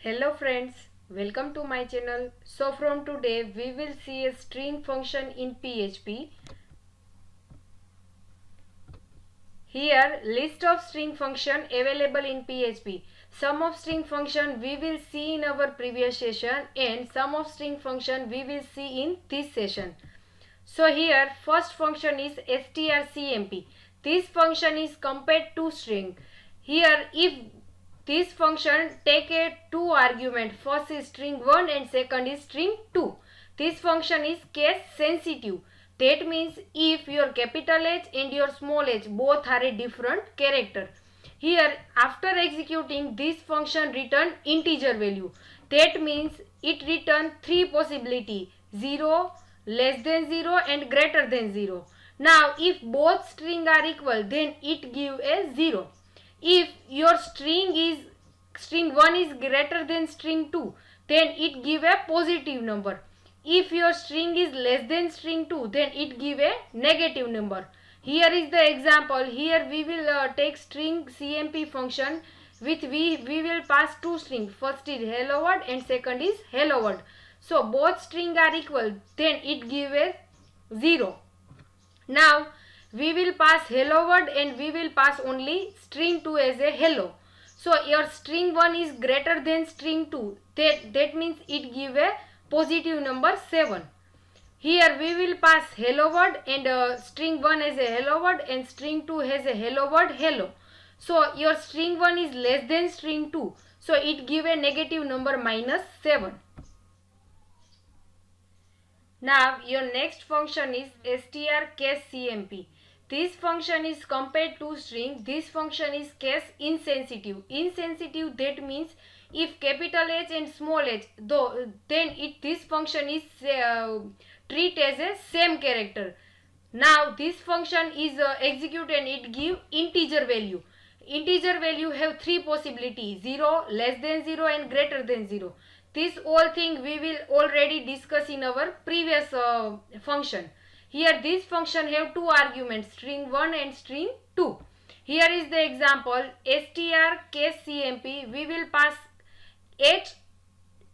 Hello friends, welcome to my channel. So from today we will see a string function in PHP. Here list of string function available in PHP. Some of string function we will see in our previous session and some of string function we will see in this session. So here first function is strcmp. This function is compared to string. Here if this function take a two argument, first is string 1 and second is string 2. This function is case sensitive. That means if your capital H and your small h both are a different character. Here after executing this function return integer value. That means it return three possibility: 0, less than 0 and greater than 0. Now if both string are equal, then it give a 0. If your string 1 is greater than string 2, then it give a positive number. If your string is less than string 2, then it give a negative number. Here is the example. Here we will take string cmp function with we will pass two strings. First is hello world and second is hello world. So both string are equal, then it give a 0. Now we will pass hello world and we will pass only string 2 as a hello. So your string 1 is greater than string 2. That means it give a positive number 7. Here we will pass hello world and string 1 as a hello world and string 2 has a hello world hello. So your string 1 is less than string 2. So it give a negative number -7. Now your next function is strcasecmp. This function is compared to string. This function is case insensitive. Insensitive, that means if capital H and small h, then this function is treat as a same character. Now this function is executed and it give integer value. Integer value have three possibilities: 0, less than 0 and greater than 0. This whole thing we will already discuss in our previous function. Here this function have two arguments, string 1 and string 2. Here is the example, strcasecmp. We will pass H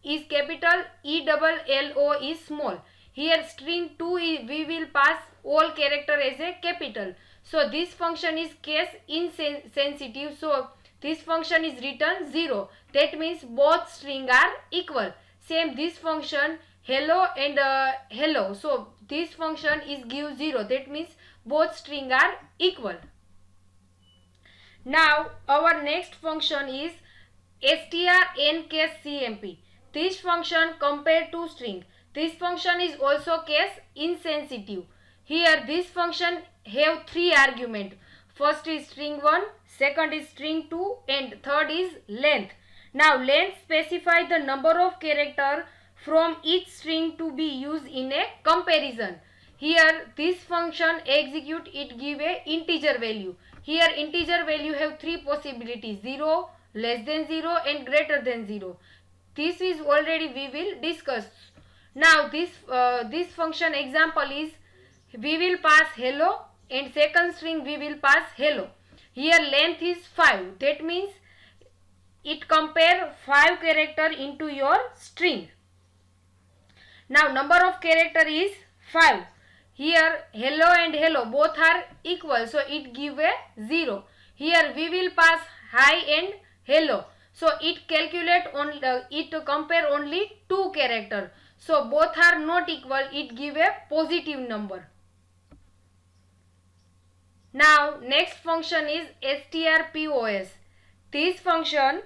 is capital, ELLO is small. Here string 2 we will pass all character as a capital. So this function is case insensitive. So this function is written 0. That means both string are equal. Same this function hello and hello. So this function is give 0. That means both string are equal. Now our next function is strncasecmp. This function compared to string. This function is also case insensitive. Here this function have three argument. First is string 1, second is string 2 and third is length. Now length specify the number of character from each string to be used in a comparison. Here this function execute, it give a integer value. Here integer value have three possibilities: 0, less than 0 and greater than 0. This is already we will discuss. Now this function example is we will pass hello and second string we will pass hello. Here length is 5. That means it compare 5 character into your string. Now number of character is 5. Here hello and hello both are equal, so it give a 0. Here we will pass hi and hello. So it calculate on it compare only 2 character. So both are not equal, it give a positive number. Now next function is strpos. This function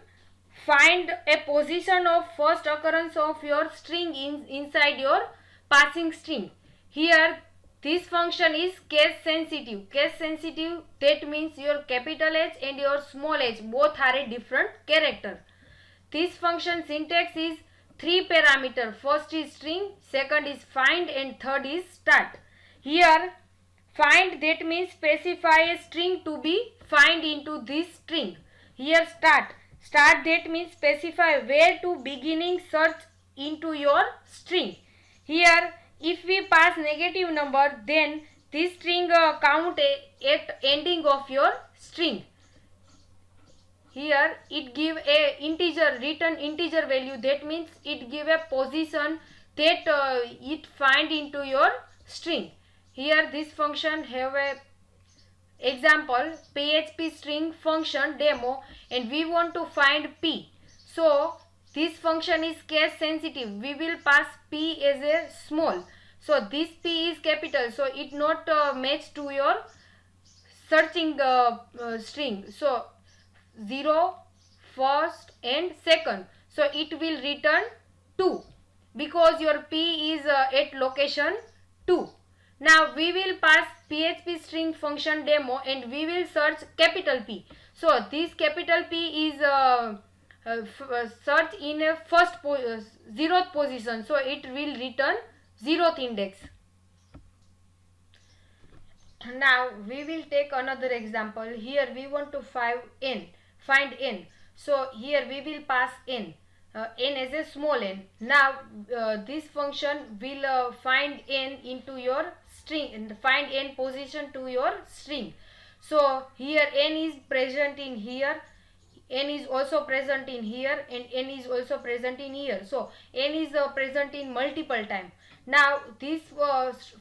find a position of first occurrence of your string inside your passing string. Here this function is case sensitive. Case sensitive, that means your capital H and your small h both are a different character. This function syntax is 3 parameter. First is string, second is find and third is start. Here find, that means specify a string to be find into this string. Here start, that means specify where to beginning search into your string. Here if we pass negative number, then this string count at ending of your string. here it give a integer, return integer value, that means it give a position that it find into your string. Here this function have a example PHP string function demo, and we want to find p. So this function is case sensitive, we will pass p as a small, so this p is capital, so it not match to your searching string. So 0, first and second, so it will return 2 because your p is at location 2. Now we will pass PHP string function demo and we will search capital P. So this capital P is search in a zeroth position, so it will return zeroth index. Now we will take another example. Here we want to find n. So here we will pass n. N as a small n. Now this function will find n into your string and find n position to your string. So here n is present in here, n is also present in here, and n is also present in here. So n is present in multiple time. Now this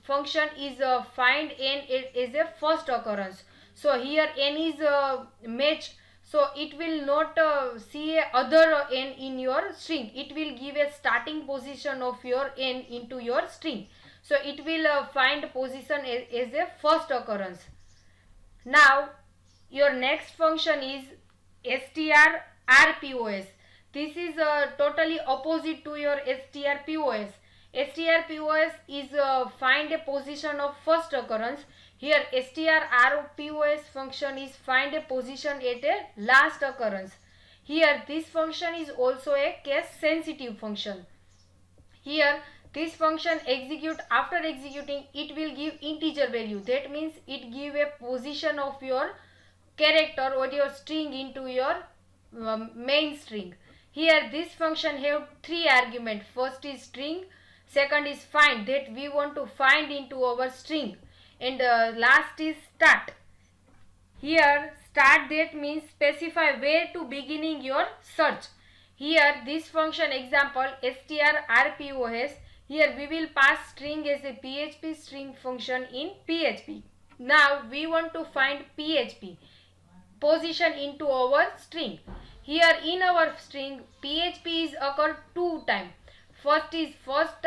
function is find n as a first occurrence. So here n is matched, so it will not see a other n in your string, it will give a starting position of your n into your string. So it will find position as a first occurrence. Now your next function is strrpos. This is totally opposite to your strpos. strpos is find a position of first occurrence. Here strrpos function is find a position at a last occurrence. Here this function is also a case sensitive function. Here this function execute, after executing it will give integer value, that means it give a position of your character or your string into your main string. Here this function have 3 arguments. First is string, second is find, that we want to find into our string, and last is start. Here start, that means specify where to beginning your search. Here this function example strrpos, here we will pass string as a PHP string function in PHP. Now we want to find PHP position into our string. Here in our string PHP is occur 2 times. First is first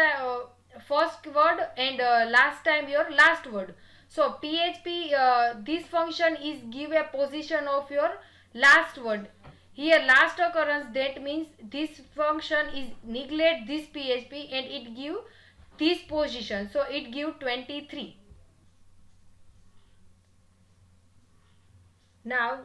word, and last time your last word. So PHP this function is give a position of your last word. Here last occurrence, that means this function is neglect this PHP and it give this position, so it give 23. Now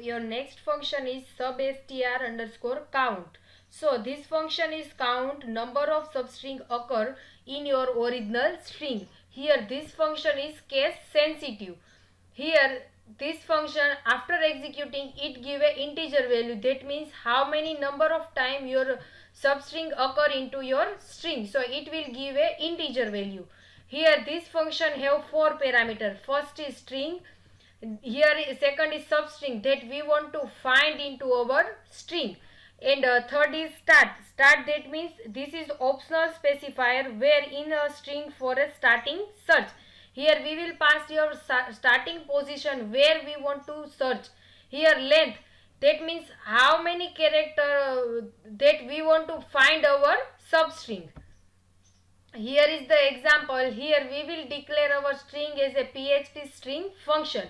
your next function is substr underscore count. So this function is count number of substring occur in your original string. Here this function is case sensitive. Here this function after executing it give a integer value, that means how many number of time your substring occur into your string, so it will give a integer value. Here this function have 4 parameter. First is string, here second is substring that we want to find into our string, and third is start. That means this is optional specifier where in a string for a starting search. Here we will pass your starting position where we want to search. Here length, that means how many character that we want to find our substring. Here is the example. Here we will declare our string as a PHP string function.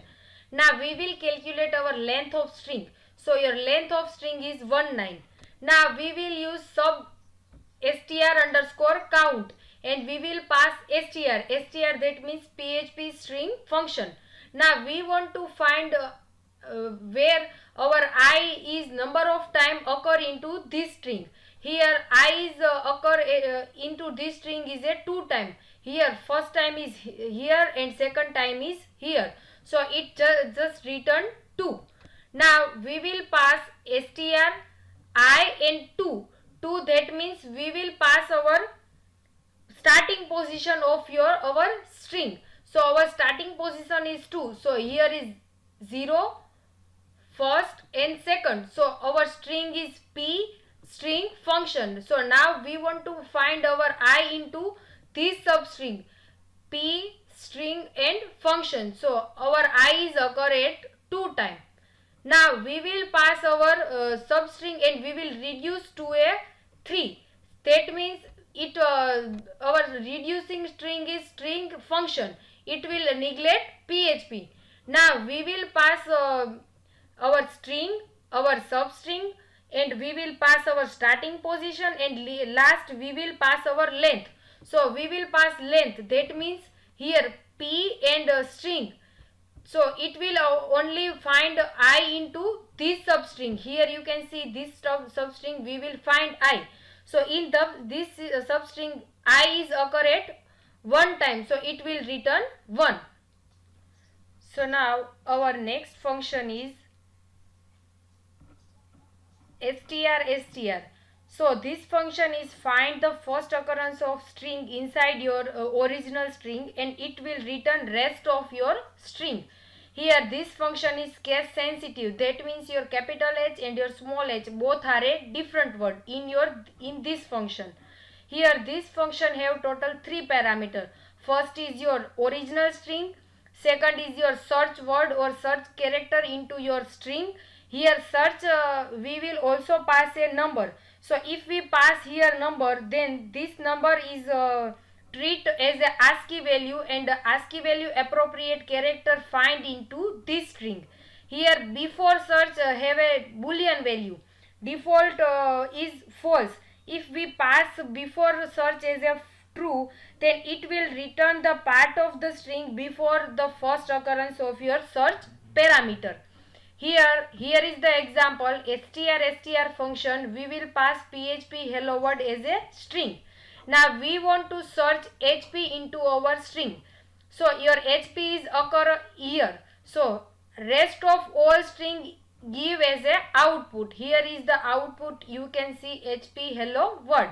Now we will calculate our length of string. So your length of string is 19. Now we will use sub str underscore count and we will pass str, that means PHP string function. Now we want to find where our I is number of time occur into this string. Here I is occur into this string is a 2 time. Here first time is here and second time is here. So it just return 2. Now we will pass str I and 2. That means we will pass our starting position of our string. So our starting position is 2. So here is 0, first and second. So our string is p string function. So now we want to find our I into this substring p string and function. So our I is occur at 2 times. Now we will pass our substring and we will reduce to a 3. That means it our reducing string is string function. It will neglect PHP. Now we will pass our string, our substring, and we will pass our starting position, and last we will pass our length. So we will pass length. That means here p and string. So it will only find I into this substring. Here you can see this substring we will find I. So in this substring I is occur at 1 time. So it will return 1. So now our next function is strstr. So this function is find the first occurrence of string inside your original string, and it will return rest of your string. Here this function is case sensitive. That means your capital H and your small h both are a different word in this function. Here this function have total 3 parameter. First is your original string, second is your search word or search character into your string. Here search we will also pass a number. So if we pass here number, then this number is treat as a ASCII value, and the ASCII value appropriate character find into this string. Here before search have a boolean value. Default is false. If we pass before search as a true, then it will return the part of the string before the first occurrence of your search parameter. Here is the example strstr function. We will pass PHP hello world as a string. Now we want to search HP into our string. So your HP is occur here. So rest of all string give as a output. Here is the output. You can see HP hello world.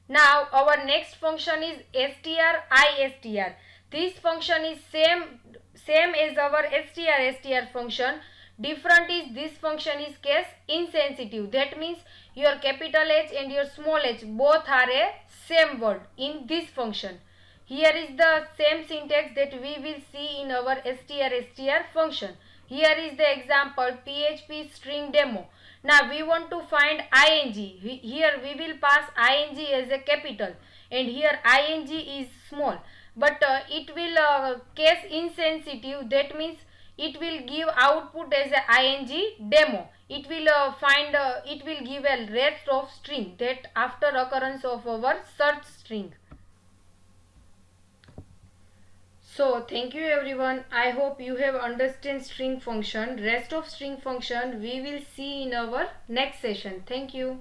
Now our next function is stristr. This function is same as our strstr function. Different is this function is case insensitive. That means your capital H and your small h both are a same word in this function. Here is the same syntax that we will see in our strstr function. Here is the example PHP string demo. Now we want to find ing. Here we will pass ing as a capital, and here ing is small. But it will case insensitive. That means it will give output as a ing demo. It will it will give a rest of string that after occurrence of our search string. So thank you everyone. I hope you have understand string function. Rest of string function we will see in our next session. Thank you.